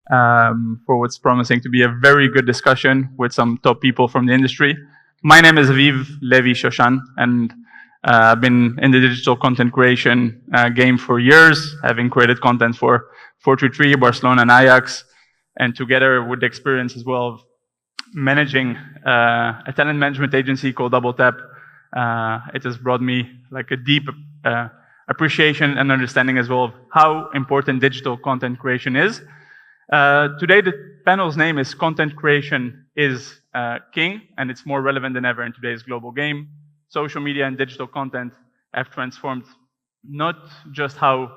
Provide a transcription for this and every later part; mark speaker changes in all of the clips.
Speaker 1: for what's promising to be a very good discussion with some top people from the industry. My name is Aviv Levi Shoshan, and I've been in the digital content creation game for years, having created content for 433, Barcelona, and Ajax, and together with the experience as well of managing a talent management agency called Double Tap, it has brought me like a deep appreciation and understanding as well of how important digital content creation is. Today, the panel's name is Content Creation is King, and it's more relevant than ever in today's global game. Social media and digital content have transformed not just how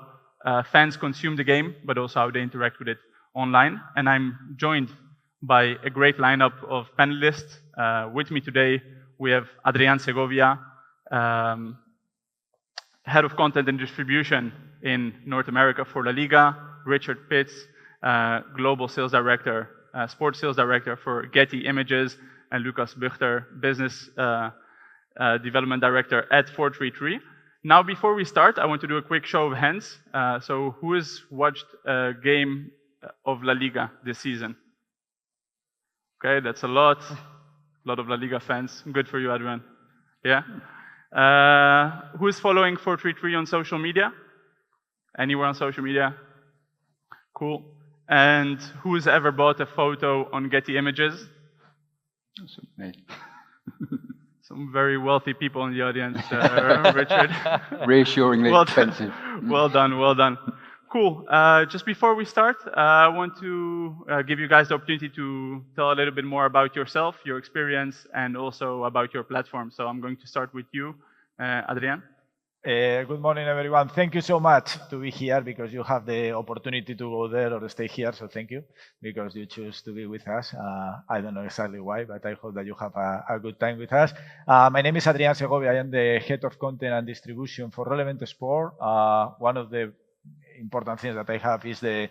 Speaker 1: fans consume the game, but also how they interact with it online. And I'm joined by a great lineup of panelists. With me today, we have Adrián Segovia, Head of Content and Distribution in North America for La Liga, Richard Pitts, Global Sales Director, Sports Sales Director for Getty Images, and Lucas Buchter, Business Development Director at 433. Now, before we start, I want to do a quick show of hands. So who has watched a game of La Liga this season? Okay, that's a lot of La Liga fans. Good for you, Adrian. Yeah? Who is following 433 on social media? Anywhere on social media? Cool. And who's ever bought a photo on Getty Images?
Speaker 2: That's me.
Speaker 1: Some very wealthy people in the audience, Richard.
Speaker 2: Reassuringly expensive.
Speaker 1: Well done, well done. Cool. Just before we start, I want to give you guys the opportunity to tell a little bit more about yourself, your experience, and also about your platform. So I'm going to start with you, Adrián.
Speaker 3: Good morning, everyone. Thank you so much to be here because you have the opportunity to go there or stay here. So thank you because you choose to be with us. I don't know exactly why, but I hope that you have a good time with us. My name is Adrián Segovia. I am the Head of Content and Distribution for Relevant Sport. One of the important things that I have is the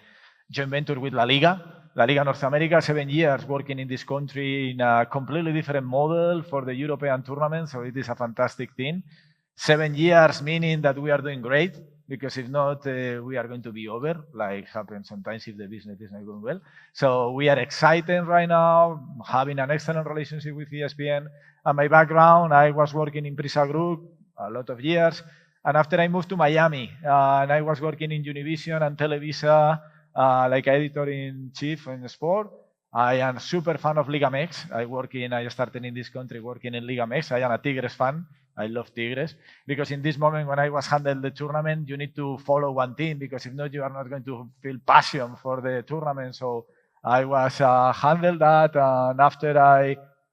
Speaker 3: joint venture with La Liga. La Liga North America, 7 years working in this country in a completely different model for the European tournament. So it is a fantastic thing. 7 years meaning that we are doing great, because if not, we are going to be over, like happens sometimes if the business is not going well. So we are excited right now, having an excellent relationship with ESPN. And my background, I was working in Prisa Group a lot of years. And after I moved to Miami, and I was working in Univision and Televisa, like editor-in-chief in sport. I am super fan of Liga MX. I started in this country working in Liga MX. I am a Tigres fan. I love Tigres because in this moment when I was handling the tournament, you need to follow one team because if not, you are not going to feel passion for the tournament. So I was handled that, and after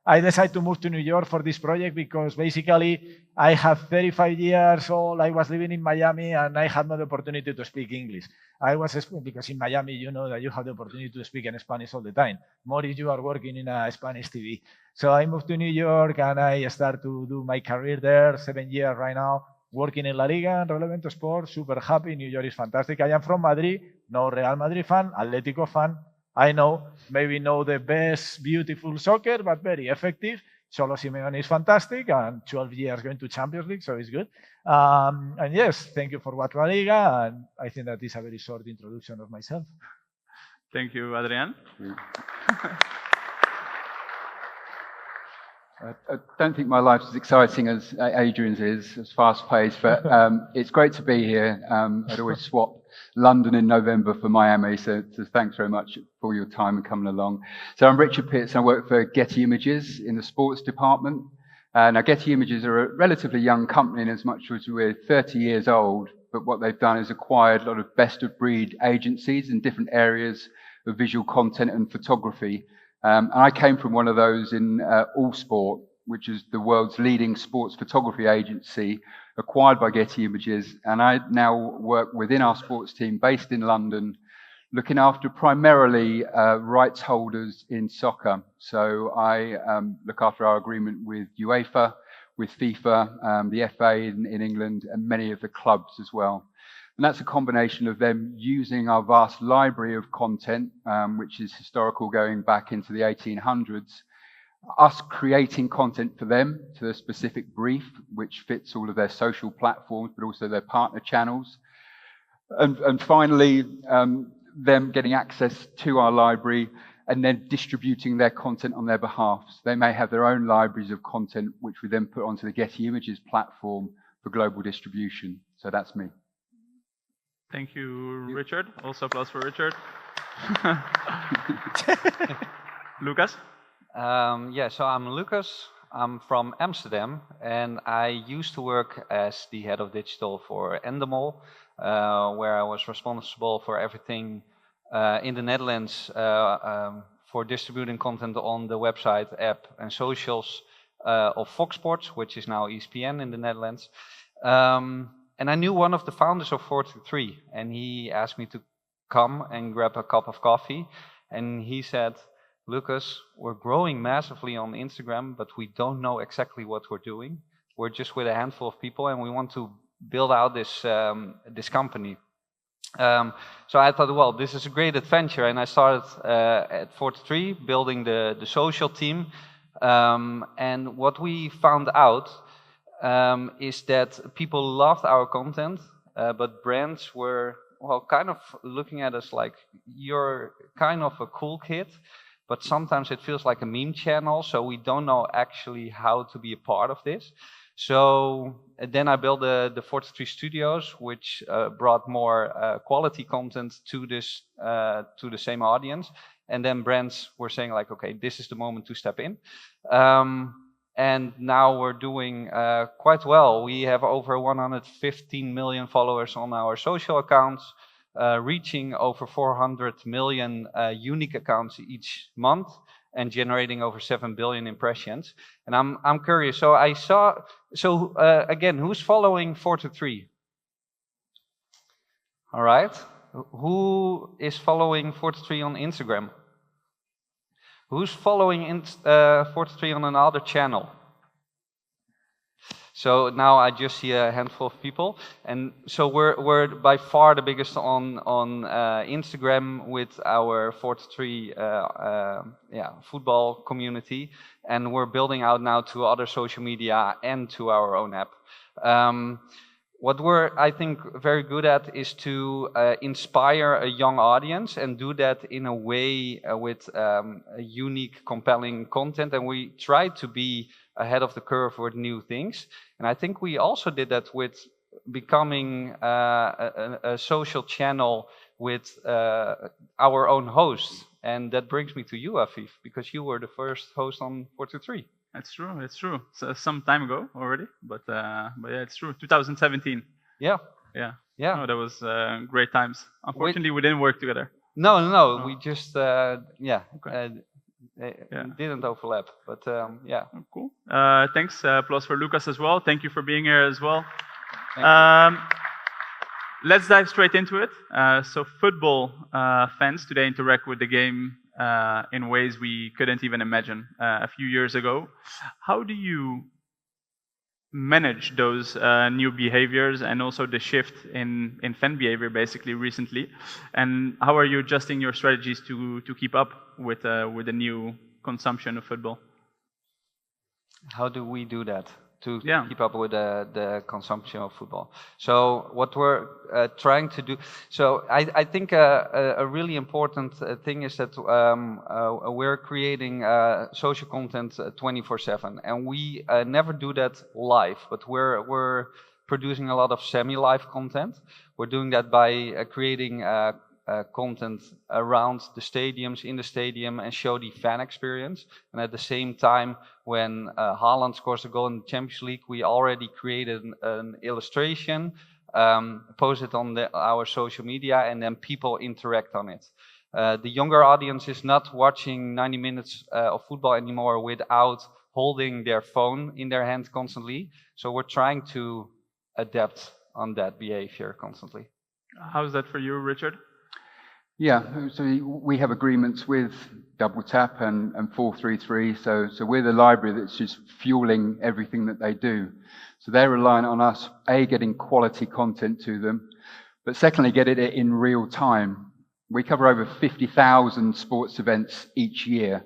Speaker 3: I decided to move to New York for this project because basically I had 35 years old. I was living in Miami and I had no opportunity to speak English. Because in Miami, you know that you have the opportunity to speak in Spanish all the time. More if you are working in a Spanish TV. So I moved to New York and I started to do my career there, 7 years right now, working in La Liga and Relevant Sport, super happy. New York is fantastic. I am from Madrid, no Real Madrid fan, Atletico fan. I know, maybe not the best, beautiful soccer, but very effective. Cholo Simeone is fantastic, and 12 years going to Champions League, so it's good. And yes, thank you for watching La Liga, and I think that is a very short introduction of myself.
Speaker 1: Thank you, Adrián.
Speaker 2: I don't think my life's as exciting as Adrian's is, as fast-paced, but it's great to be here. I'd always swap London in November for Miami, so thanks very much for your time and coming along. So I'm Richard Pitts, and I work for Getty Images in the sports department. Now, Getty Images are a relatively young company in as much as we're 30 years old, but what they've done is acquired a lot of best-of-breed agencies in different areas of visual content and photography. And I came from one of those in All Sport, which is the world's leading sports photography agency, acquired by Getty Images. And I now work within our sports team based in London, looking after primarily rights holders in soccer. So I look after our agreement with UEFA, with FIFA, the FA in England, and many of the clubs as well. And that's a combination of them using our vast library of content, which is historical going back into the 1800s, us creating content for them to a specific brief, which fits all of their social platforms, but also their partner channels. And finally, them getting access to our library and then distributing their content on their behalf. So they may have their own libraries of content, which we then put onto the Getty Images platform for global distribution. So that's me.
Speaker 1: Thank you, Richard. Also applause for Richard. Lucas?
Speaker 4: Yeah, so I'm Lucas. I'm from Amsterdam, and I used to work as the head of digital for Endemol, where I was responsible for everything in the Netherlands for distributing content on the website, app, and socials of Fox Sports, which is now ESPN in the Netherlands. And I knew one of the founders of 43, and he asked me to come and grab a cup of coffee, and he said, Lucas, we're growing massively on Instagram, but we don't know exactly what we're doing. We're just with a handful of people, and we want to build out this company. So I thought, well, this is a great adventure, and I started at 43, building the social team. And what we found out is that people loved our content, but brands were, well, kind of looking at us like, you're kind of a cool kid, but sometimes it feels like a meme channel, so we don't know actually how to be a part of this. So then I built the 43 Studios, which brought more quality content to this to the same audience. And then brands were saying like, okay, this is the moment to step in. And now we're doing quite well. We have over 115 million followers on our social accounts, reaching over 400 million unique accounts each month, and generating over 7 billion impressions. And I'm curious. So I saw. So again, who's following 43? All right. Who is following 43 on Instagram? Who's following 43 on another channel? So now I just see a handful of people, and so we're by far the biggest on Instagram with our 43 football community, and we're building out now to other social media and to our own app. What we're, I think, very good at is to inspire a young audience and do that in a way with a unique, compelling content, and we try to be ahead of the curve with new things. And I think we also did that with becoming a social channel with our own hosts. And that brings me to you, Afif, because you were the first host on 43.
Speaker 1: It's true, it's true. So some time ago already, but yeah, it's true. 2017.
Speaker 4: Yeah.
Speaker 1: Yeah.
Speaker 4: Yeah.
Speaker 1: No, that was great times. Unfortunately, we didn't work together.
Speaker 4: No. We just, didn't overlap, but yeah.
Speaker 1: Oh, cool. Thanks. Applause for Lucas as well. Thank you for being here as well. Let's dive straight into it. So football fans today interact with the game in ways we couldn't even imagine a few years ago. How do you manage those new behaviors and also the shift in fan behavior basically recently? And how are you adjusting your strategies to keep up with the new consumption of football?
Speaker 4: How do we do that to keep up with the consumption of football? So what we're trying to do, so I think a really important thing is that we're creating social content 24/7, and we never do that live, but we're producing a lot of semi-live content. We're doing that by creating content around the stadiums, in the stadium, and show the fan experience. And at the same time, when Haaland scores a goal in the Champions League, we already created an illustration, post it on our social media, and then people interact on it. The younger audience is not watching 90 minutes of football anymore without holding their phone in their hand constantly. So we're trying to adapt on that behavior constantly.
Speaker 1: How's that for you, Richard?
Speaker 2: Yeah, so we have agreements with Double Tap and 433, so we're the library that's just fueling everything that they do. So they're reliant on us, A, getting quality content to them, but secondly, getting it in real time. We cover over 50,000 sports events each year.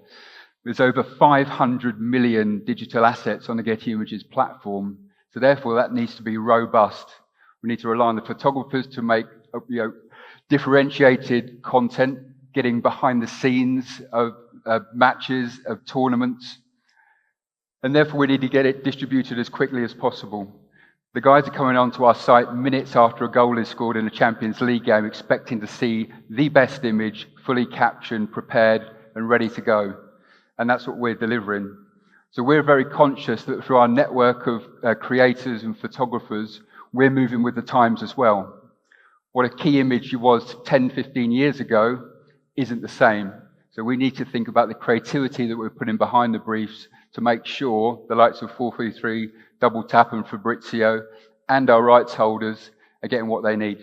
Speaker 2: There's over 500 million digital assets on the Getty Images platform, so therefore that needs to be robust. We need to rely on the photographers to make differentiated content, getting behind the scenes of matches, of tournaments. And therefore, we need to get it distributed as quickly as possible. The guys are coming onto our site minutes after a goal is scored in a Champions League game, expecting to see the best image, fully captioned, prepared, and ready to go. And that's what we're delivering. So we're very conscious that through our network of creators and photographers, we're moving with the times as well. What a key image was 10, 15 years ago isn't the same. So we need to think about the creativity that we're putting behind the briefs to make sure the likes of 433, Double Tap and Fabrizio and our rights holders are getting what they need.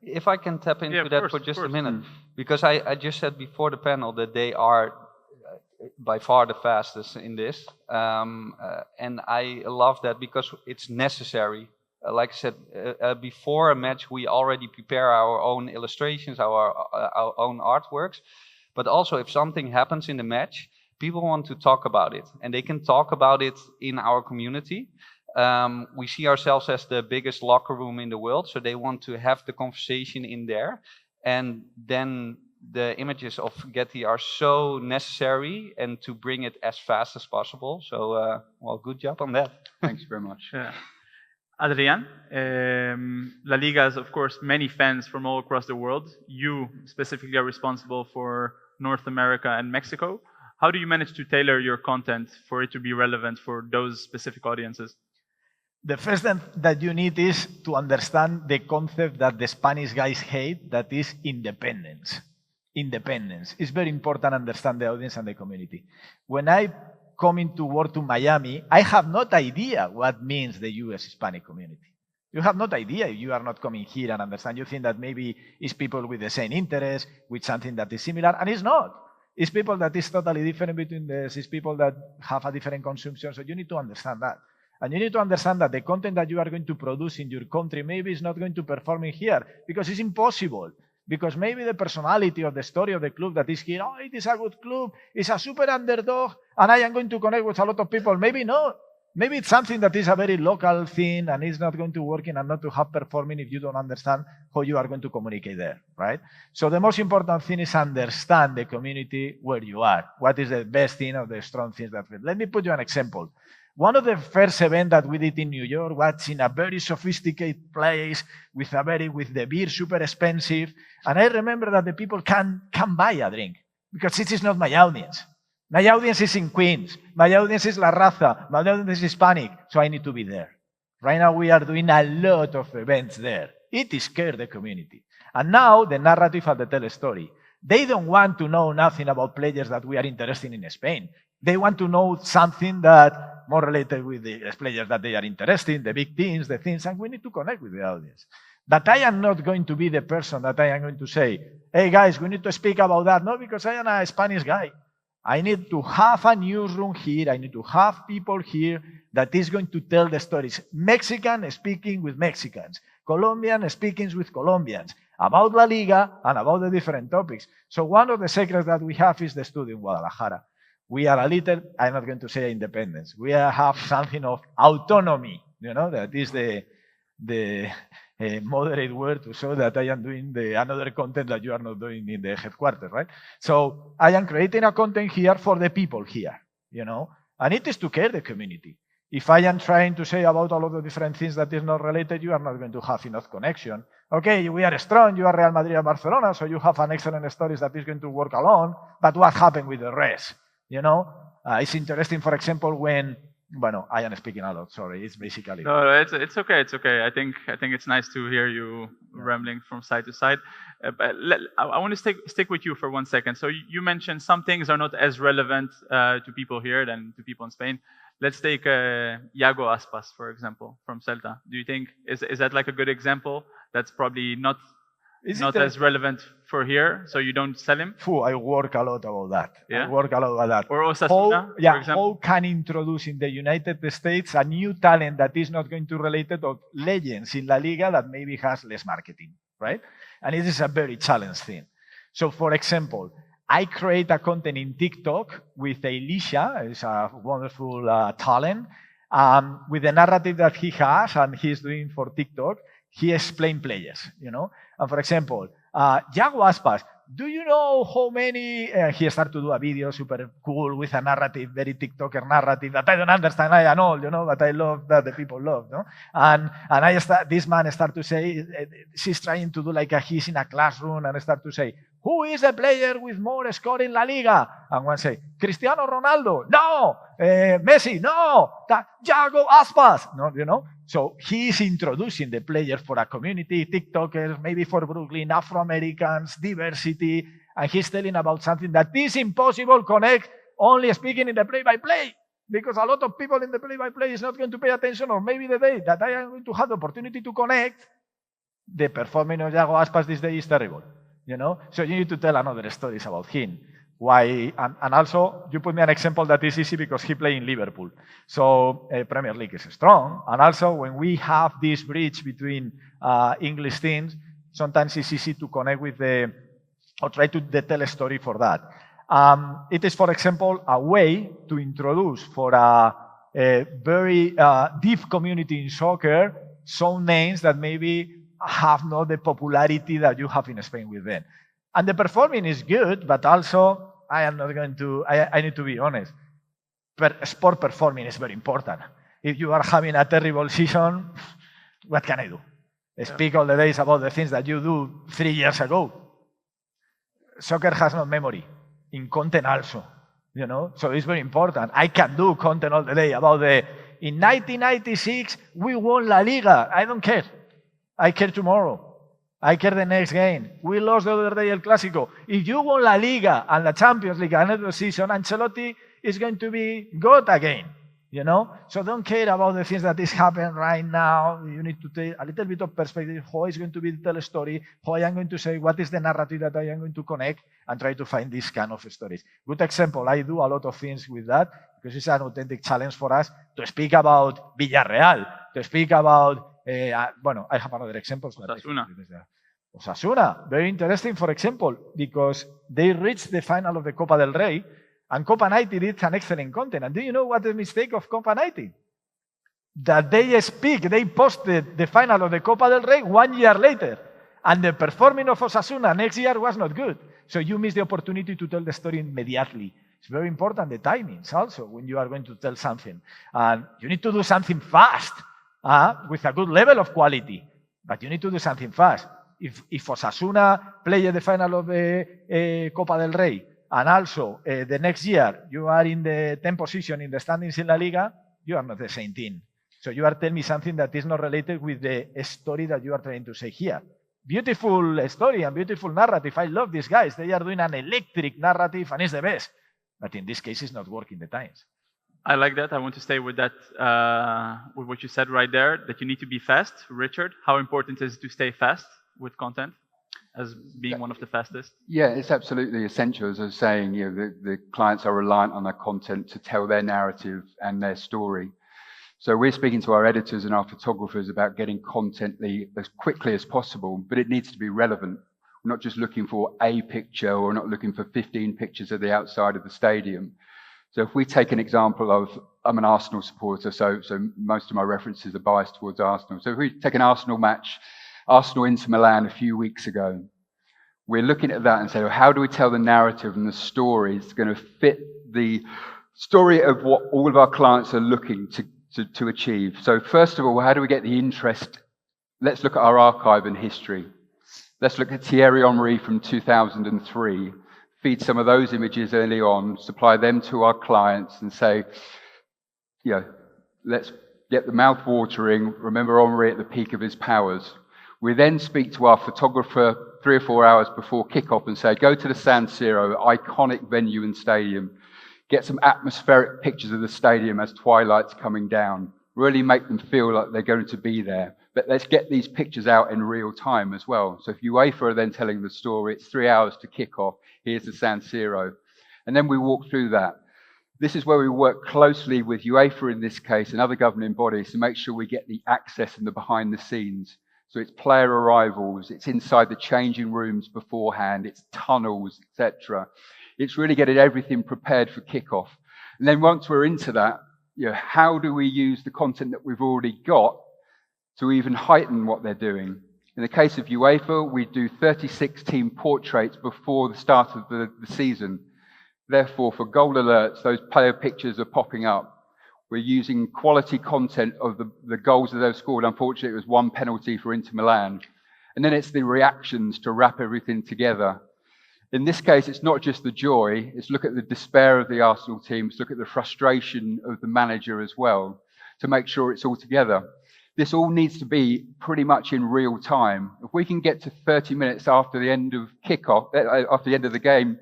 Speaker 4: If I can tap into that for just a minute, because I just said before the panel that they are by far the fastest in this. And I love that because it's necessary. Like I said, before a match, we already prepare our own illustrations, our own artworks. But also, if something happens in the match, people want to talk about it. And they can talk about it in our community. We see ourselves as the biggest locker room in the world. So they want to have the conversation in there. And then the images of Getty are so necessary and to bring it as fast as possible. So, well, good job on that.
Speaker 2: Thanks very much.
Speaker 1: Yeah. Adrian, La Liga has, of course, many fans from all across the world. You specifically are responsible for North America and Mexico. How do you manage to tailor your content for it to be relevant for those specific audiences?
Speaker 3: The first thing that you need is to understand the concept that the Spanish guys hate, that is independence. Independence. It's very important to understand the audience and the community. When I come into work to Miami, I have no idea what means the US Hispanic community. You have no idea if you are not coming here and understand. You think that maybe it's people with the same interest, with something that is similar, and it's not. It's people that is totally different between this. It's people that have a different consumption, so you need to understand that. And you need to understand that the content that you are going to produce in your country maybe is not going to perform in here, because it's impossible. Because maybe the personality or the story of the club that is here, oh, it is a good club, it's a super underdog, and I am going to connect with a lot of people. Maybe not. Maybe it's something that is a very local thing and it's not going to work and not to have performing if you don't understand how you are going to communicate there, right? So the most important thing is understand the community where you are. What is the best thing or the strong things that fit? Let me put you an example. One of the first events that we did in New York was in a very sophisticated place with the beer super expensive. And I remember that the people can buy a drink because this is not my audience. My audience is in Queens. My audience is La Raza. My audience is Hispanic. So I need to be there. Right now we are doing a lot of events there. It scares the community. And now the narrative of the tell story. They don't want to know nothing about players that we are interested in Spain. They want to know something that more related with the players that they are interested in, the big teams, the things, and we need to connect with the audience. But I am not going to be the person that I am going to say, hey guys, we need to speak about that. No, because I am a Spanish guy. I need to have a newsroom here. I need to have people here that is going to tell the stories. Mexican speaking with Mexicans, Colombian speaking with Colombians, about La Liga and about the different topics. So one of the secrets that we have is the studio in Guadalajara. We are a little, I'm not going to say independence. We have something of autonomy, you know, that is the moderate word to show that I am doing another content that you are not doing in the headquarters, right? So I am creating a content here for the people here, you know, and it is to care the community. If I am trying to say about all of the different things that is not related, you are not going to have enough connection. Okay, we are strong, you are Real Madrid and Barcelona, so you have an excellent stories that is going to work alone, but what happened with the rest? You know, it's interesting, for example, when, bueno, I am speaking a lot, sorry, it's basically...
Speaker 1: No, it's okay, it's okay. I think it's nice to hear you rambling from side to side. But I want to stick with you for 1 second. So you mentioned some things are not as relevant to people here than to people in Spain. Let's take Iago Aspas, for example, from Celta. Do you think, is that like a good example? That's probably not as relevant for here, so you don't sell him?
Speaker 3: I work a lot about that.
Speaker 1: Yeah?
Speaker 3: I work a lot about that.
Speaker 1: Or Osasuna, for example?
Speaker 3: How can introduce in the United States a new talent that is not going to relate to legends in La Liga that maybe has less marketing, right? And it is a very challenging thing. So, for example, I create a content in TikTok with Elisha, is a wonderful talent, with the narrative that he has and he's doing for TikTok. he explained players, And for example, Yago Aspas, do you know how many, he started to do a video super cool with a narrative, very TikToker narrative that I don't understand, I and all, but I love that the people love, no? And this man start to say, she's trying to do like he's in a classroom and start to say, who is the player with more score in La Liga? And one say, Cristiano Ronaldo. No. Messi. No. Yago Aspas. No, So he is introducing the player for a community, TikTokers, maybe for Brooklyn, Afro-Americans, diversity. And he's telling about something that is impossible connect only speaking in the play-by-play. Because a lot of people in the play-by-play is not going to pay attention, or maybe the day that I am going to have the opportunity to connect, the performance of Yago Aspas this day is terrible. So you need to tell another stories about him. Why? And also, you put me an example that is easy because he played in Liverpool. So Premier League is strong. And also, when we have this bridge between English teams, sometimes it's easy to connect with or try to tell a story for that. It is, for example, a way to introduce for a very deep community in soccer some names that maybe have not the popularity that you have in Spain with them. And the performing is good, but also I am not going to, I need to be honest. Sport performing is very important. If you are having a terrible season, what can I do? Speak all the days about the things that you do 3 years ago. Soccer has no memory. In content also, So it's very important. I can do content all the day about in 1996, we won La Liga. I don't care. I care tomorrow. I care the next game. We lost the other day El Clásico. If you won La Liga and the Champions League another season, Ancelotti is going to be good again. So don't care about the things that is happening right now. You need to take a little bit of perspective. How is going to be the tell story? How I am going to say what is the narrative that I am going to connect and try to find this kind of stories. Good example. I do a lot of things with that because it's an authentic challenge for us to speak about Villarreal, to speak about I have another example. Osasuna, very interesting, for example, because they reached the final of the Copa del Rey, and Copa 90 did an excellent content. And do you know what the mistake of Copa 90? That they posted the final of the Copa del Rey 1 year later, and the performance of Osasuna next year was not good. So you miss the opportunity to tell the story immediately. It's very important, the timings also, when you are going to tell something. And you need to do something fast. With a good level of quality, but you need to do something fast. If Osasuna play the final of the Copa del Rey, and also the next year you are in the 10th position in the standings in La Liga, you are not the same team. So you are telling me something that is not related with the story that you are trying to say here. Beautiful story and beautiful narrative. I love these guys. They are doing an electric narrative and it's the best. But in this case, it's not working the times.
Speaker 1: I like that. I want to stay with that, with what you said right there, that you need to be fast. Richard, how important is it to stay fast with content as being one of the fastest?
Speaker 2: Yeah, it's absolutely essential. As I was saying, the clients are reliant on their content to tell their narrative and their story. So we're speaking to our editors and our photographers about getting content as quickly as possible, but it needs to be relevant. We're not just looking for a picture or not looking for 15 pictures of the outside of the stadium. So if we take an example of, I'm an Arsenal supporter, so most of my references are biased towards Arsenal. So if we take an Arsenal match, Arsenal-Inter Milan a few weeks ago, we're looking at that and say, well, how do we tell the narrative and the story is going to fit the story of what all of our clients are looking to achieve? So first of all, how do we get the interest? Let's look at our archive and history. Let's look at Thierry Henry from 2003. Feed some of those images early on, supply them to our clients and say, let's get the mouth watering. Remember Henry at the peak of his powers. We then speak to our photographer 3 or 4 hours before kickoff and say, go to the San Siro, iconic venue and stadium. Get some atmospheric pictures of the stadium as twilight's coming down. Really make them feel like they're going to be there. But let's get these pictures out in real time as well. So if UEFA are then telling the story, it's 3 hours to kick off. Here's the San Siro. And then we walk through that. This is where we work closely with UEFA in this case and other governing bodies to make sure we get the access and the behind the scenes. So it's player arrivals, it's inside the changing rooms beforehand, it's tunnels, etc. It's really getting everything prepared for kickoff. And then once we're into that, how do we use the content that we've already got to even heighten what they're doing. In the case of UEFA, we do 36 team portraits before the start of the season. Therefore, for goal alerts, those player pictures are popping up. We're using quality content of the goals that they've scored. Unfortunately, it was one penalty for Inter Milan. And then it's the reactions to wrap everything together. In this case, it's not just the joy, it's look at the despair of the Arsenal teams, look at the frustration of the manager as well, to make sure it's all together. This all needs to be pretty much in real time. If we can get to 30 minutes after the end of kickoff, after the end of the game,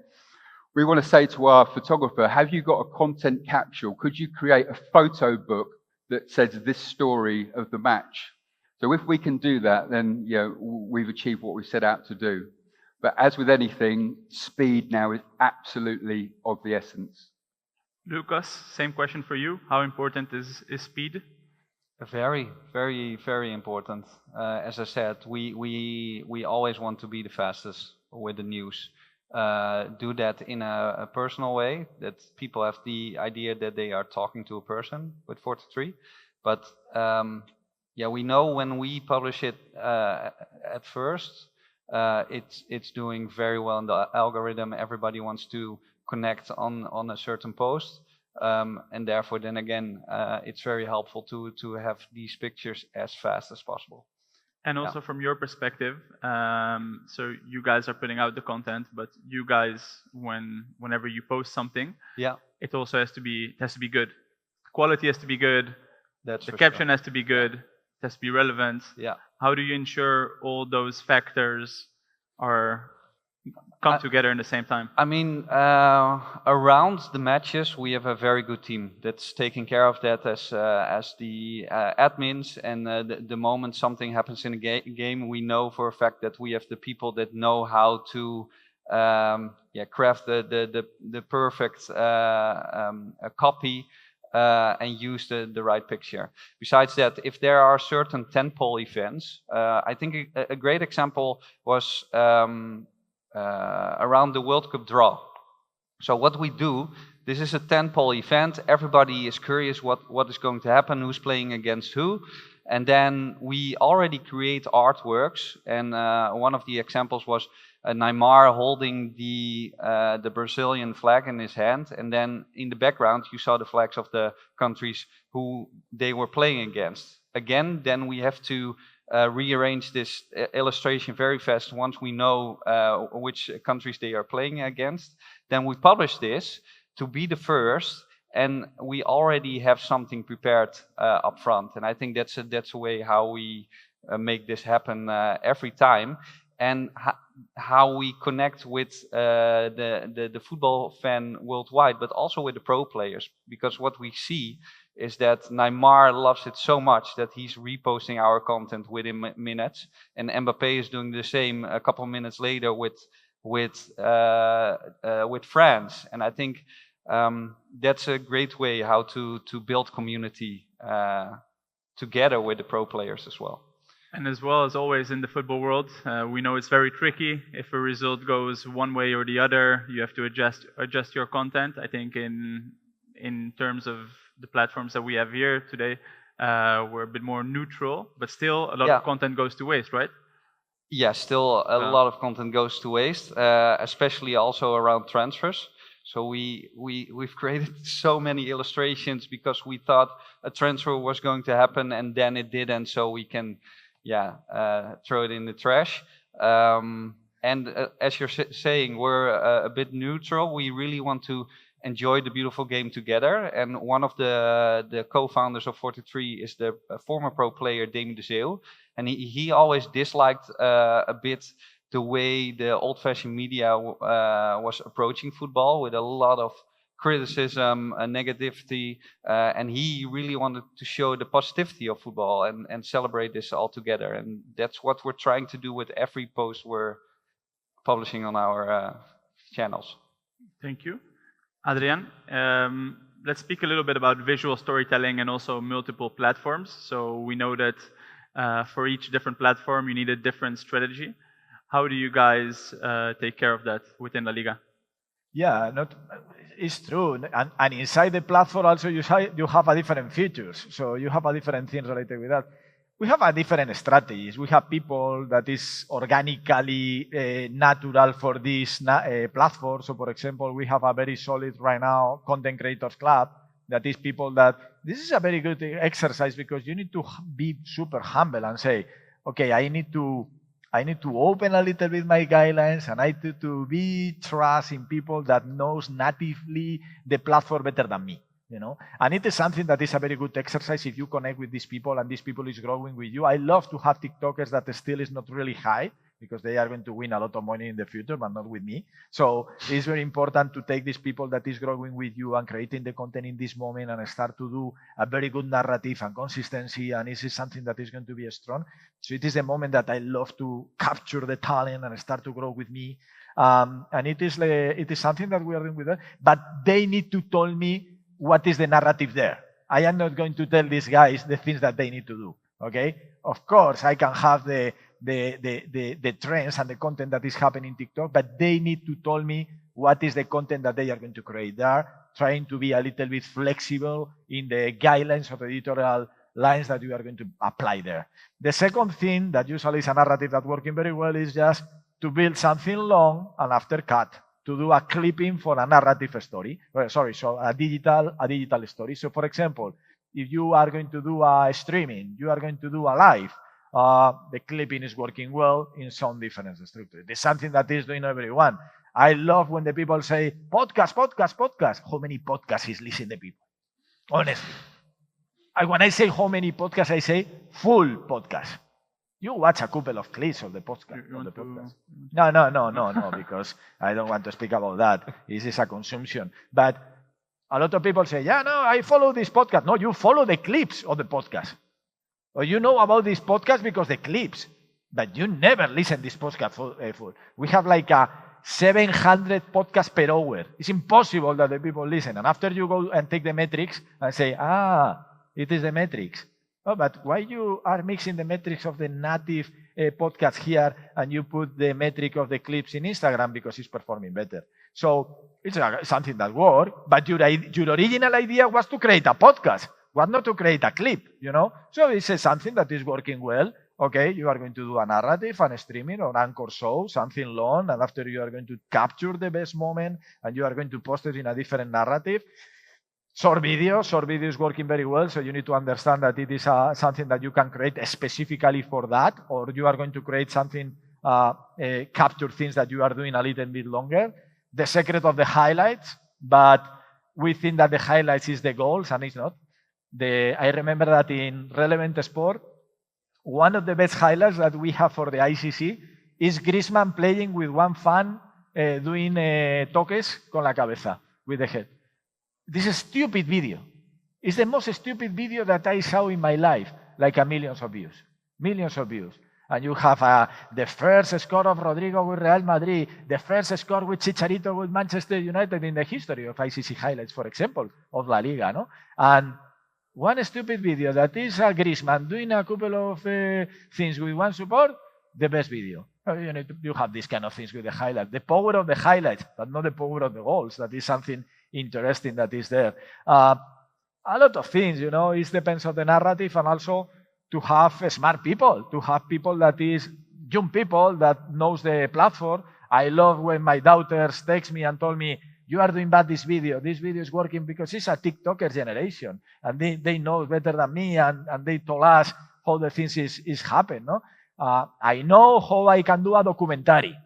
Speaker 2: we want to say to our photographer, have you got a content capsule? Could you create a photo book that says this story of the match? So if we can do that, then we've achieved what we set out to do. But as with anything, speed now is absolutely of the essence.
Speaker 1: Lucas, same question for you. How important is speed?
Speaker 4: Very, very, very important. As I said, we always want to be the fastest with the news. Do that in a personal way, that people have the idea that they are talking to a person with 43. But we know when we publish it at first, it's doing very well in the algorithm. Everybody wants to connect on a certain post. And therefore, then again, it's very helpful to have these pictures as fast as possible.
Speaker 1: And also from your perspective, so you guys are putting out the content, but you guys, whenever you post something, it also has to be good. The quality has to be good. The caption has to be good. It has to be relevant. How do you ensure all those factors come together in the same time?
Speaker 4: I mean, around the matches, we have a very good team that's taking care of that as the admins. And the moment something happens in a game, we know for a fact that we have the people that know how to craft the perfect copy and use the right picture. Besides that, if there are certain tentpole events, I think a great example was around the World Cup draw. So what we do, this is a tentpole event. Everybody is curious what is going to happen, who's playing against who. And then we already create artworks. And one of the examples was Neymar holding the Brazilian flag in his hand. And then in the background, you saw the flags of the countries who they were playing against. Again, then we have to rearrange this illustration very fast once we know which countries they are playing against. Then we publish this to be the first, and we already have something prepared up front. And I think that's a way how we make this happen every time, and how we connect with the football fan worldwide, but also with the pro players. Because what we see is that Neymar loves it so much that he's reposting our content within minutes, and Mbappé is doing the same a couple minutes later with France. And I think that's a great way how to build community together with the pro players as well.
Speaker 1: And as well as always in the football world, we know it's very tricky. If a result goes one way or the other, you have to adjust your content. I think in terms of the platforms that we have here today, we're a bit more neutral, but still a lot of content goes to waste, right?
Speaker 4: Yeah, still a lot of content goes to waste, especially also around transfers. So we've created so many illustrations because we thought a transfer was going to happen and then it didn't, so we can throw it in the trash. And as you're saying, we're a bit neutral. We really want to enjoy the beautiful game together. And one of the co-founders of 43 is the former pro player Demi de Zeeuw. And he always disliked a bit the way the old-fashioned media was approaching football, with a lot of criticism and negativity. And he really wanted to show the positivity of football and celebrate this all together. And that's what we're trying to do with every post we're publishing on our channels.
Speaker 1: Thank you. Adrian, let's speak a little bit about visual storytelling and also multiple platforms. So we know that for each different platform, you need a different strategy. How do you guys take care of that within La Liga?
Speaker 3: Yeah, it's true. And inside the platform also you have a different features. So you have a different thing related with that. we have different strategies. We have people that is organically natural for this platform. So, for example, we have a very solid right now content creators club that is people that this is a very good exercise because you need to be super humble and say, okay, I need to open a little bit my guidelines and I need to be trust in people that knows natively the platform better than me. And it is something that is a very good exercise if you connect with these people and these people is growing with you. I love to have TikTokers that still is not really high because they are going to win a lot of money in the future, but not with me. So it's very important to take these people that is growing with you and creating the content in this moment and start to do a very good narrative and consistency. And this is something that is going to be strong. So it is the moment that I love to capture the talent and start to grow with me. And it is something that we are doing with them, but they need to tell me what is the narrative there. I am not going to tell these guys the things that they need to do. Okay? Of course, I can have the trends and the content that is happening in TikTok, but they need to tell me what is the content that they are going to create. They are trying to be a little bit flexible in the guidelines of editorial lines that you are going to apply there. The second thing that usually is a narrative that's working very well is just to build something long and after cut, to do a clipping for a narrative story. So a digital story. So for example, if you are going to do a streaming, you are going to do a live, the clipping is working well in some different structures. It's something that is doing everyone. I love when the people say, podcast. How many podcasts is listening to people? Honestly. When I say how many podcasts, I say full podcast. You watch a couple of clips of the podcast. No, because I don't want to speak about that. This is a consumption. But a lot of people say, I follow this podcast. No, you follow the clips of the podcast. Or you know about this podcast because the clips. But you never listen to this podcast full. We have like a 700 podcasts per hour. It's impossible that the people listen. And after you go and take the metrics and say, it is the metrics. Oh, but why you are mixing the metrics of the native podcast here and you put the metric of the clips in Instagram because it's performing better? So it's something that works, but your original idea was to create a podcast, was not to create a clip, So it's something that is working well. Okay, you are going to do a narrative and a streaming or anchor show, something long, and after you are going to capture the best moment and you are going to post it in a different narrative. Short video is working very well, so you need to understand that it is something that you can create specifically for that, or you are going to create something, capture things that you are doing a little bit longer. The secret of the highlights, but we think that the highlights is the goals, and it's not. I remember that in Relevant Sport, one of the best highlights that we have for the ICC is Griezmann playing with one fan doing toques con la cabeza, with the head. This is a stupid video. It's the most stupid video that I saw in my life, like millions of views. And you have the first score of Rodrigo with Real Madrid, the first score with Chicharito with Manchester United in the history of ICC highlights, for example, of La Liga. No? And one stupid video that is Griezmann doing a couple of things with one support, the best video. You have these kind of things with the highlights. The power of the highlights, but not the power of the goals. That is something interesting that is there. A lot of things, it depends on the narrative, and also to have smart people, to have people that is young people that knows the platform. I love when my daughters text me and told me, you are doing bad this video is working because it's a TikToker generation, and they know better than me, and they told us how the things is happen. No? I know how I can do a documentary,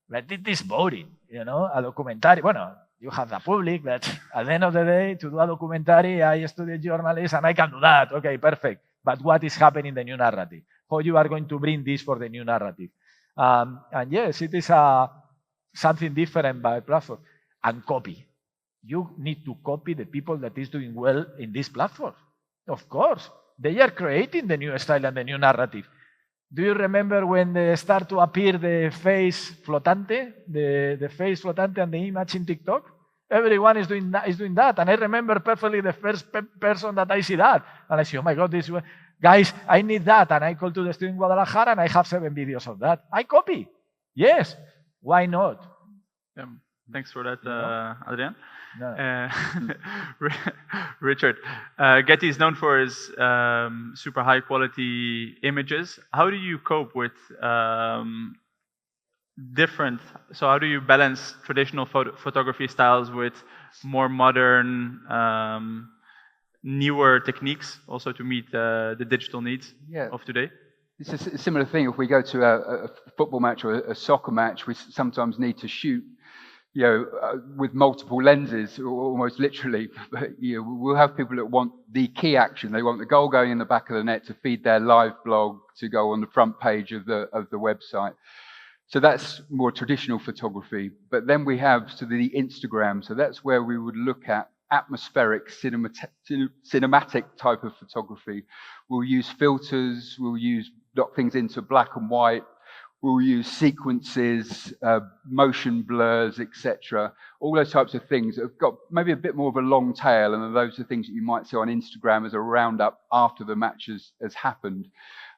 Speaker 3: but it is boring, a documentary. Bueno, you have the public, but at the end of the day, to do a documentary, I studied journalism and I can do that. Okay, perfect. But what is happening in the new narrative? How you are going to bring this for the new narrative? And yes, it is something different by platform. And copy. You need to copy the people that is doing well in this platform. Of course. They are creating the new style and the new narrative. Do you remember when they start to appear the face flotante, the face flotante and the image in TikTok? Everyone is doing that. And I remember perfectly the first person that I see that. And I say, oh my God, guys, I need that. And I call to the studio in Guadalajara and I have 7 videos of that. I copy. Yes. Why not?
Speaker 1: Thanks for that, Adrian.
Speaker 3: No.
Speaker 1: Richard, Getty is known for his super high quality images. How do you cope with how do you balance traditional photography styles with more modern, newer techniques also to meet the digital needs of today?
Speaker 2: It's a similar thing. If we go to a football match or a soccer match, we sometimes need to shoot, with multiple lenses, almost literally. But we'll have people that want the key action. They want the goal going in the back of the net to feed their live blog to go on the front page of the website. So that's more traditional photography. But then we have the Instagram. So that's where we would look at atmospheric, cinematic type of photography. We'll use filters. We'll knock things into black and white. We'll use sequences, motion blurs, etc. All those types of things that have got maybe a bit more of a long tail, and those are things that you might see on Instagram as a roundup after the match has happened.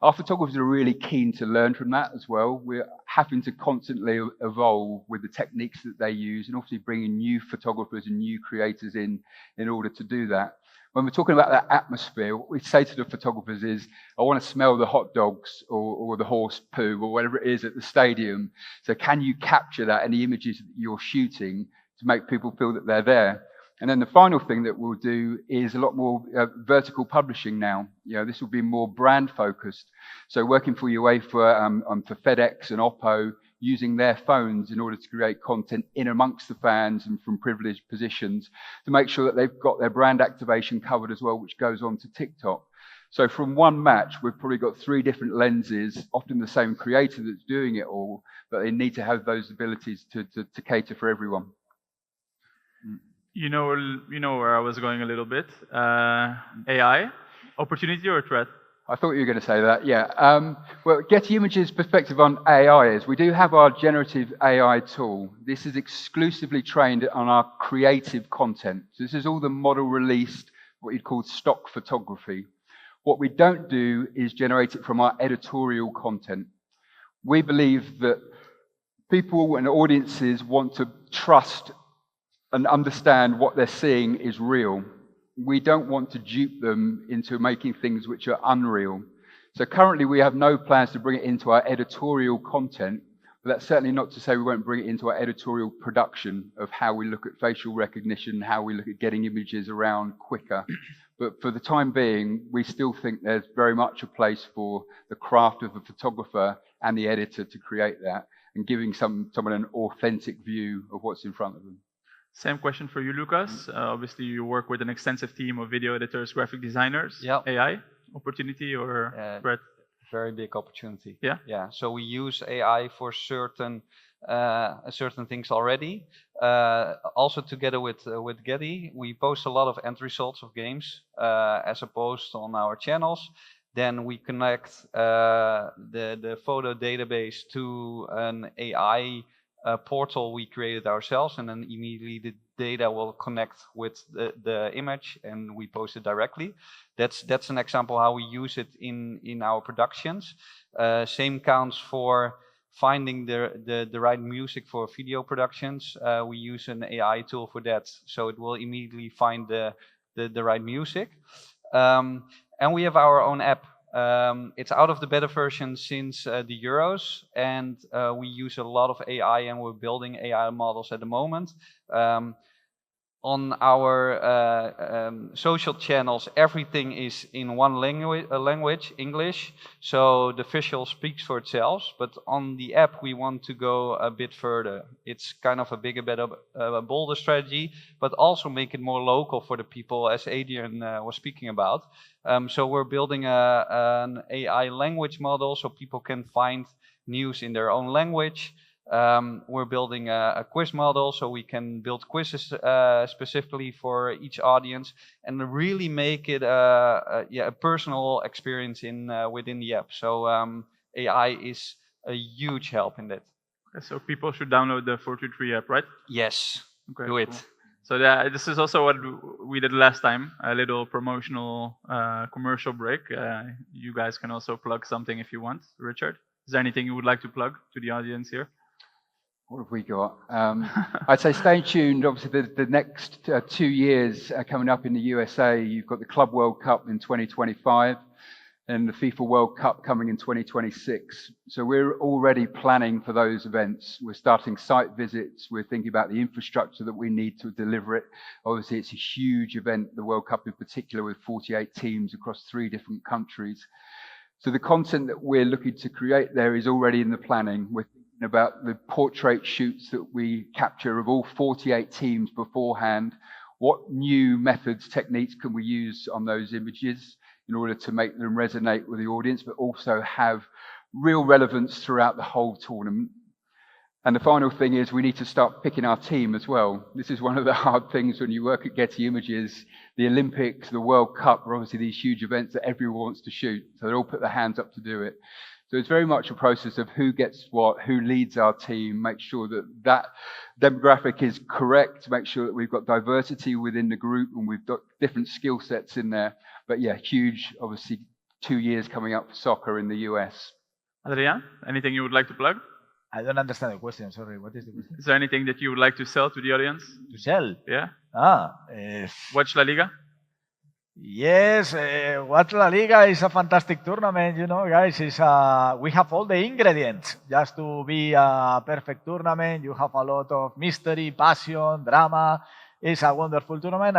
Speaker 2: Our photographers are really keen to learn from that as well. We're having to constantly evolve with the techniques that they use, and obviously bringing new photographers and new creators in order to do that. When we're talking about that atmosphere, what we say to the photographers is, I want to smell the hot dogs or the horse poo or whatever it is at the stadium. So can you capture that in the images that you're shooting to make people feel that they're there? And then the final thing that we'll do is a lot more vertical publishing now. This will be more brand focused. So working for UEFA, for FedEx and Oppo, using their phones in order to create content in amongst the fans and from privileged positions to make sure that they've got their brand activation covered as well, which goes on to TikTok. So from one match, we've probably got 3 different lenses, often the same creator that's doing it all, but they need to have those abilities to cater for everyone.
Speaker 1: You know where I was going a little bit. AI, opportunity or threat?
Speaker 2: I thought you were going to say that, yeah. Well, Getty Images' perspective on AI is we do have our generative AI tool. This is exclusively trained on our creative content. So this is all the model released, what you'd call stock photography. What we don't do is generate it from our editorial content. We believe that people and audiences want to trust and understand what they're seeing is real. We don't want to dupe them into making things which are unreal. So currently we have no plans to bring it into our editorial content, but that's certainly not to say we won't bring it into our editorial production of how we look at facial recognition, how we look at getting images around quicker. But for the time being, we still think there's very much a place for the craft of the photographer and the editor to create that and giving someone an authentic view of what's in front of them.
Speaker 1: Same question for you, Lucas. Obviously, you work with an extensive team of video editors, graphic designers.
Speaker 4: Yep.
Speaker 1: AI, opportunity or threat?
Speaker 4: Very big opportunity.
Speaker 1: Yeah.
Speaker 4: Yeah. So we use AI for certain things already. Also, together with Getty, we post a lot of end results of games as a post on our channels. Then we connect the photo database to an AI portal we created ourselves, and then immediately the data will connect with the image and we post it directly. That's an example how we use it in our productions. Same counts for finding the right music for video productions. We use an AI tool for that, so it will immediately find the right music. And we have our own app. It's out of the beta version since the Euros, and we use a lot of AI, and we're building AI models at the moment. On our social channels, everything is in one language, English, so the visual speaks for itself. But on the app, we want to go a bit further. It's kind of a bigger, better, bolder strategy, but also make it more local for the people, as Adrian was speaking about. So we're building an AI language model so people can find news in their own language. We're building a quiz model so we can build quizzes specifically for each audience and really make it a personal experience within the app. So AI is a huge help in that.
Speaker 1: Okay, so people should download the 423 app, right?
Speaker 4: Yes,
Speaker 1: okay,
Speaker 4: do it.
Speaker 1: Cool. So this is also what we did last time, a little promotional commercial break. You guys can also plug something if you want. Richard, is there anything you would like to plug to the audience here?
Speaker 2: What have we got? I'd say stay tuned. Obviously, the next 2 years coming up in the USA, you've got the Club World Cup in 2025 and the FIFA World Cup coming in 2026. So we're already planning for those events. We're starting site visits. We're thinking about the infrastructure that we need to deliver it. Obviously, it's a huge event, the World Cup in particular, with 48 teams across 3 different countries. So the content that we're looking to create there is already in the planning. We're thinking about the portrait shoots that we capture of all 48 teams beforehand. What new methods, techniques can we use on those images in order to make them resonate with the audience, but also have real relevance throughout the whole tournament? And the final thing is we need to start picking our team as well. This is one of the hard things when you work at Getty Images. The Olympics, the World Cup are obviously these huge events that everyone wants to shoot. So they all put their hands up to do it. So it's very much a process of who gets what, who leads our team, make sure that that demographic is correct, make sure that we've got diversity within the group and we've got different skill sets in there. But yeah, huge, obviously, 2 years coming up for soccer in the US.
Speaker 1: Adrian, anything you would like to plug?
Speaker 3: I don't understand the question, sorry. What is the question?
Speaker 1: Is there anything that you would like to sell to the audience?
Speaker 3: To sell?
Speaker 1: Yeah?
Speaker 3: Watch
Speaker 1: La Liga?
Speaker 3: Yes, Watch La Liga is a fantastic tournament, you know, guys. We have all the ingredients just to be a perfect tournament. You have a lot of mystery, passion, drama. It's a wonderful tournament.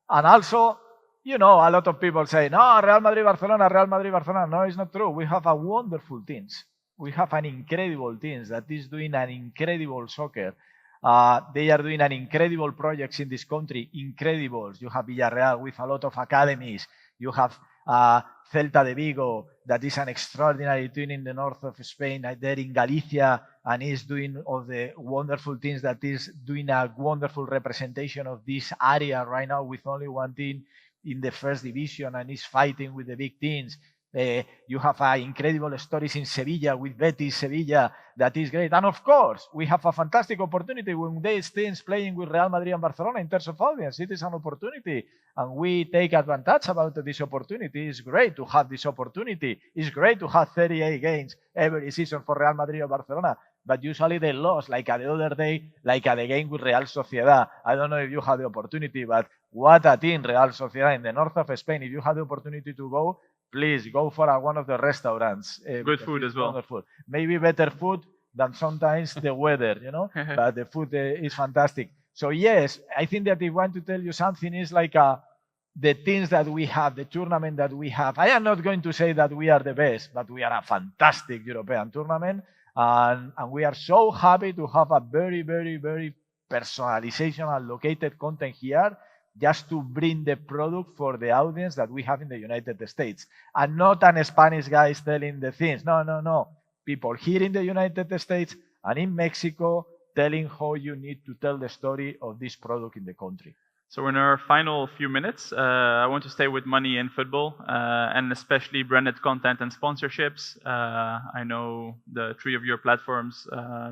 Speaker 3: And also, you know, a lot of people say, no, Real Madrid, Barcelona, Real Madrid, Barcelona. No, it's not true. We have a wonderful teams. We have an incredible teams that is doing an incredible soccer. They are doing an incredible projects in this country, incredibles. You have Villarreal with a lot of academies. You have Celta de Vigo, that is an extraordinary team in the north of Spain, there in Galicia, and is doing all the wonderful things that is doing a wonderful representation of this area right now with only one team in the first division and is fighting with the big teams. You have incredible stories in Sevilla with Betis, Sevilla, that is great. And of course, we have a fantastic opportunity when they teams playing with Real Madrid and Barcelona in terms of audience. It is an opportunity, and we take advantage about this opportunity. It's great to have this opportunity. It's great to have 38 games every season for Real Madrid or Barcelona, but usually they lost, like the other day, like at the game with Real Sociedad. I don't know if you had the opportunity, but what a team, Real Sociedad, in the north of Spain. If you had the opportunity to go, please go for one of the restaurants.
Speaker 1: Good food as well.
Speaker 3: Wonderful. Maybe better food than sometimes the weather, you know, but the food is fantastic. So yes, I think that if I want to tell you something is like the things that we have, the tournament that we have. I am not going to say that we are the best, but we are a fantastic European tournament. And we are so happy to have a very, very, very personalization and located content here, just to bring the product for the audience that we have in the United States. And not an Spanish guy telling the things. No, no, no. People here in the United States and in Mexico telling how you need to tell the story of this product in the country.
Speaker 1: So in our final few minutes, I want to stay with money in football, and especially branded content and sponsorships. I know the 3 of your platforms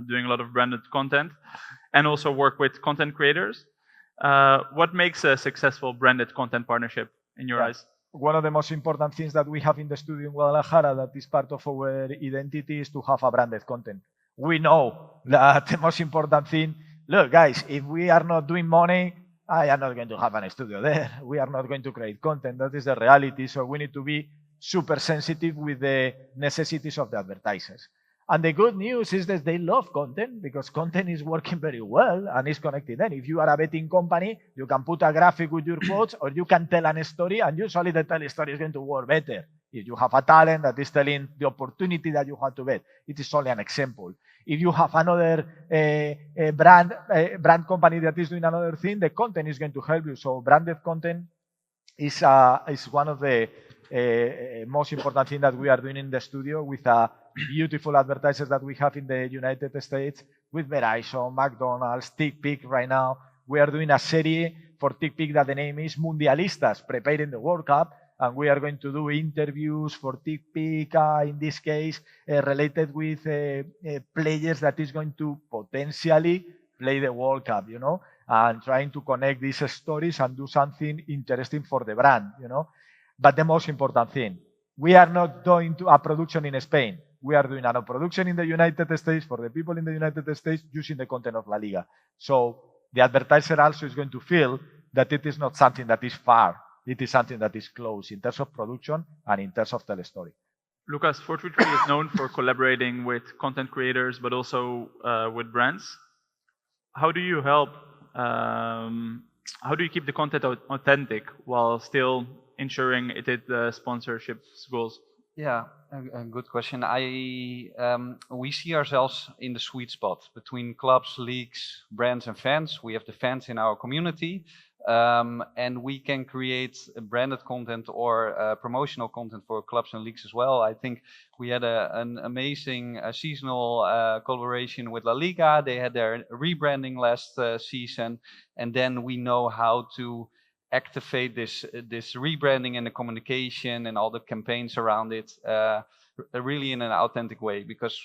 Speaker 1: doing a lot of branded content and also work with content creators. What makes a successful branded content partnership in your eyes?
Speaker 3: One of the most important things that we have in the studio in Guadalajara that is part of our identity is to have a branded content. We know that the most important thing, look guys, if we are not doing money, I am not going to have a studio there. We are not going to create content. That is the reality. So we need to be super sensitive with the necessities of the advertisers. And the good news is that they love content because content is working very well and is connected. Then if you are a betting company, you can put a graphic with your quotes or you can tell a story, and usually the tell story is going to work better. If you have a talent that is telling the opportunity that you have to bet, it is only an example. If you have another brand company that is doing another thing, the content is going to help you. So branded content is one of the most important things that we are doing in the studio with beautiful advertisers that we have in the United States with Verizon, McDonald's, TickPick right now. We are doing a series for TickPick that the name is Mundialistas, preparing the World Cup. And we are going to do interviews for TickPick, in this case, related with players that is going to potentially play the World Cup, you know, and trying to connect these stories and do something interesting for the brand, you know. But the most important thing, we are not doing a production in Spain. we are doing a production in the United States for the people in the United States using the content of La Liga. So the advertiser also is going to feel that it is not something that is far. It is something that is close in terms of production and in terms of telestory.
Speaker 1: Lucas, 433 is known for collaborating with content creators, but also with brands. How do you help? How do you keep the content authentic while still ensuring it hit the sponsorship's goals?
Speaker 4: Yeah, a good question. We see ourselves in the sweet spot between clubs, leagues, brands, and fans. We have the fans in our community, and we can create branded content or promotional content for clubs and leagues as well. I think we had an amazing seasonal collaboration with La Liga. They had their rebranding last season, and then we know how to activate this rebranding and the communication and all the campaigns around it really in an authentic way, because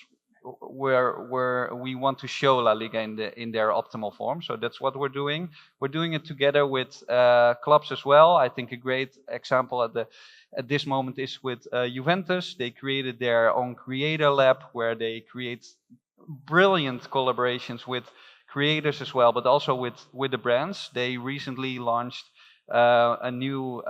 Speaker 4: we want to show La Liga in their optimal form. So that's what we're doing. We're doing it together with clubs as well. I think a great example at this moment is with Juventus. They created their own creator lab where they create brilliant collaborations with creators as well, but also with the brands. They recently launched a new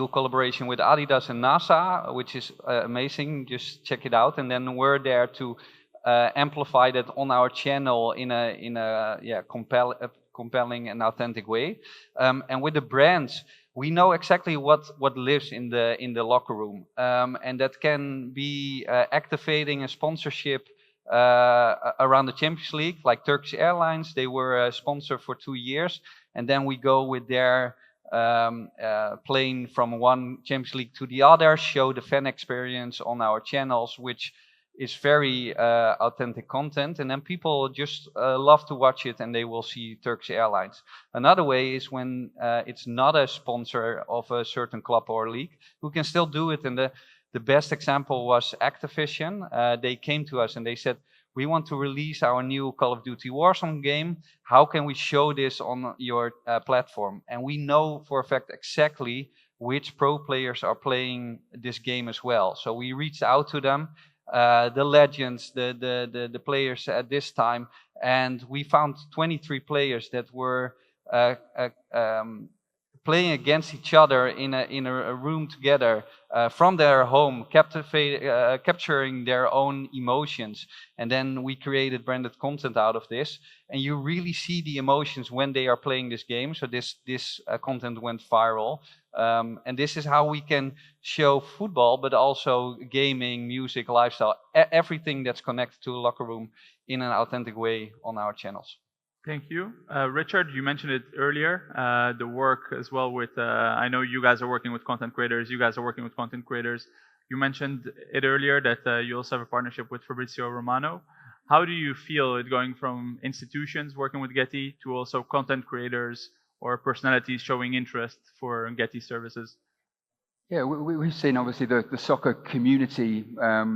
Speaker 4: collaboration with Adidas and NASA, which is amazing. Just check it out. And then we're there to amplify that on our channel in a compelling and authentic way. And with the brands, we know exactly what lives in the locker room, and that can be activating a sponsorship around the Champions League, like Turkish Airlines. They were a sponsor for 2 years, and then we go with their plane from one Champions League to the other, show the fan experience on our channels, which is very authentic content, and then people just love to watch it, and they will see Turkish Airlines. Another way is when it's not a sponsor of a certain club or league, who can still do it. And the best example was Activision. They came to us and they said, we want to release our new Call of Duty Warzone game. How can we show this on your platform? And we know for a fact exactly which pro players are playing this game as well. So we reached out to them, the legends, the players at this time, and we found 23 players that were playing against each other in a room together from their home, capturing their own emotions. And then we created branded content out of this. And you really see the emotions when they are playing this game. So this content went viral. And this is how we can show football, but also gaming, music, lifestyle, everything that's connected to a locker room in an authentic way on our channels.
Speaker 1: Thank you. Richard, you mentioned it earlier, the work as well with, I know you guys are working with content creators, you guys are working with content creators. You mentioned it earlier that you also have a partnership with Fabrizio Romano. How do you feel it going from institutions working with Getty to also content creators or personalities showing interest for Getty services?
Speaker 2: Yeah, we've seen obviously the soccer community,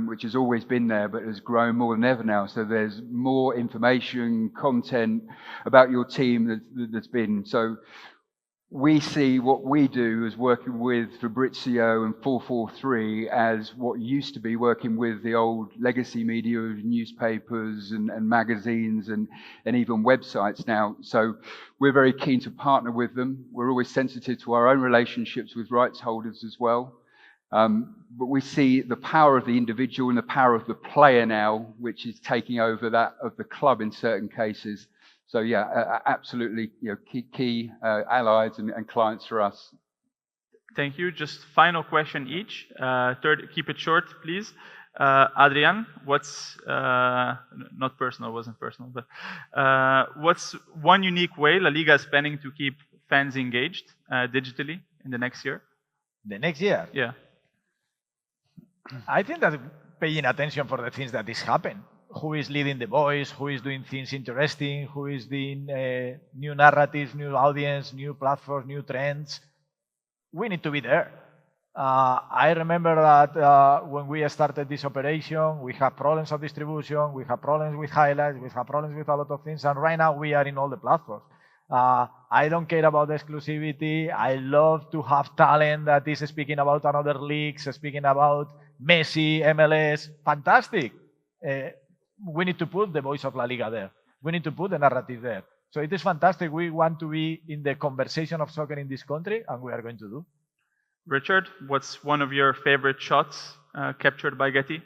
Speaker 2: which has always been there, but has grown more than ever now. So there's more information, content about your team that's been. So we see what we do as working with Fabrizio and 443 as what used to be working with the old legacy media of newspapers and magazines and even websites now. So we're very keen to partner with them. We're always sensitive to our own relationships with rights holders as well. But we see the power of the individual and the power of the player now, which is taking over that of the club in certain cases. So yeah, absolutely, key allies and clients for us.
Speaker 1: Thank you. Just final question each. Third, keep it short, please. Adrian, what's not personal, wasn't personal, but what's one unique way La Liga is planning to keep fans engaged digitally in the next year?
Speaker 3: The next year?
Speaker 1: Yeah.
Speaker 3: I think that paying attention for the things that is happening. Who is leading the voice, who is doing things interesting, who is doing new narratives, new audience, new platforms, new trends. We need to be there. I remember that when we started this operation, we had problems of distribution, we had problems with highlights, we had problems with a lot of things, and right now we are in all the platforms. I don't care about exclusivity. I love to have talent that is speaking about another leagues, speaking about Messi, MLS, fantastic. We need to put the voice of La Liga there. We need to put the narrative there. So it is fantastic. We want to be in the conversation of soccer in this country, and we are going to do.
Speaker 1: Richard, what's one of your favorite shots captured by Getty?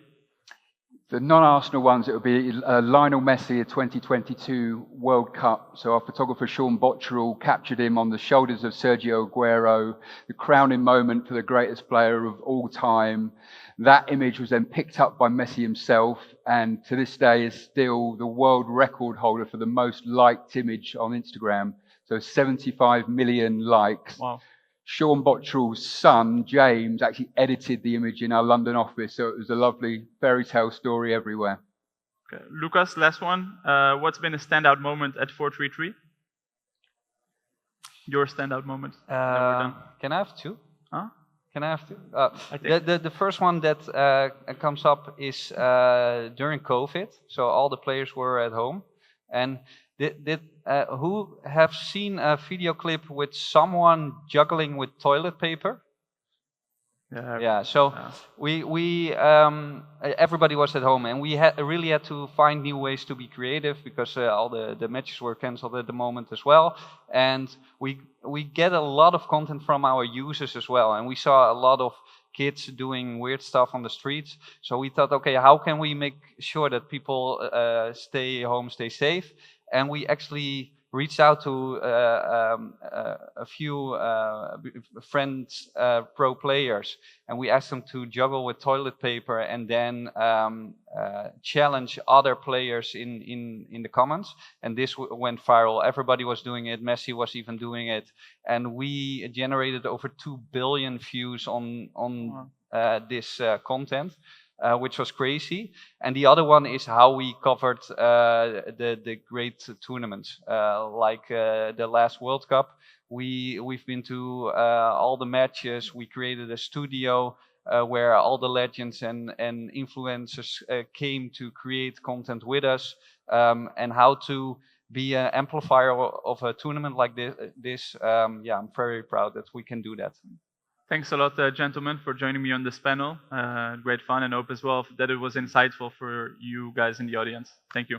Speaker 2: The non-Arsenal ones, it would be Lionel Messi, a 2022 World Cup. So our photographer Sean Botterill captured him on the shoulders of Sergio Aguero, the crowning moment for the greatest player of all time. That image was then picked up by Messi himself, and to this day is still the world record holder for the most liked image on Instagram. So 75 million likes.
Speaker 1: Wow.
Speaker 2: Sean Botterill's son, James, actually edited the image in our London office, so it was a lovely fairy tale story everywhere.
Speaker 1: Okay. Lucas, last one. What's been a standout moment at 433? Your standout moment?
Speaker 4: Can I have two?
Speaker 1: Huh?
Speaker 4: Can I have two?
Speaker 1: I think.
Speaker 4: The first one that comes up is during COVID. So all the players were at home. And who have seen a video clip with someone juggling with toilet paper? Yeah. So everybody was at home, and we really had to find new ways to be creative because all the matches were cancelled at the moment as well. And we get a lot of content from our users as well, and we saw a lot of kids doing weird stuff on the streets. So we thought, okay, how can we make sure that people stay home, stay safe? And we actually reached out to a few friends, pro players, and we asked them to juggle with toilet paper and then challenge other players in the comments. And this went viral. Everybody was doing it. Messi was even doing it. And we generated over 2 billion views on this content. Which was crazy. And the other one is how we covered the great tournaments, like the last World Cup. We've been to all the matches. We created a studio where all the legends and influencers came to create content with us, and how to be an amplifier of a tournament like this. Yeah, I'm very proud that we can do that.
Speaker 1: Thanks a lot, gentlemen, for joining me on this panel. Great fun, and hope as well that it was insightful for you guys in the audience. Thank you.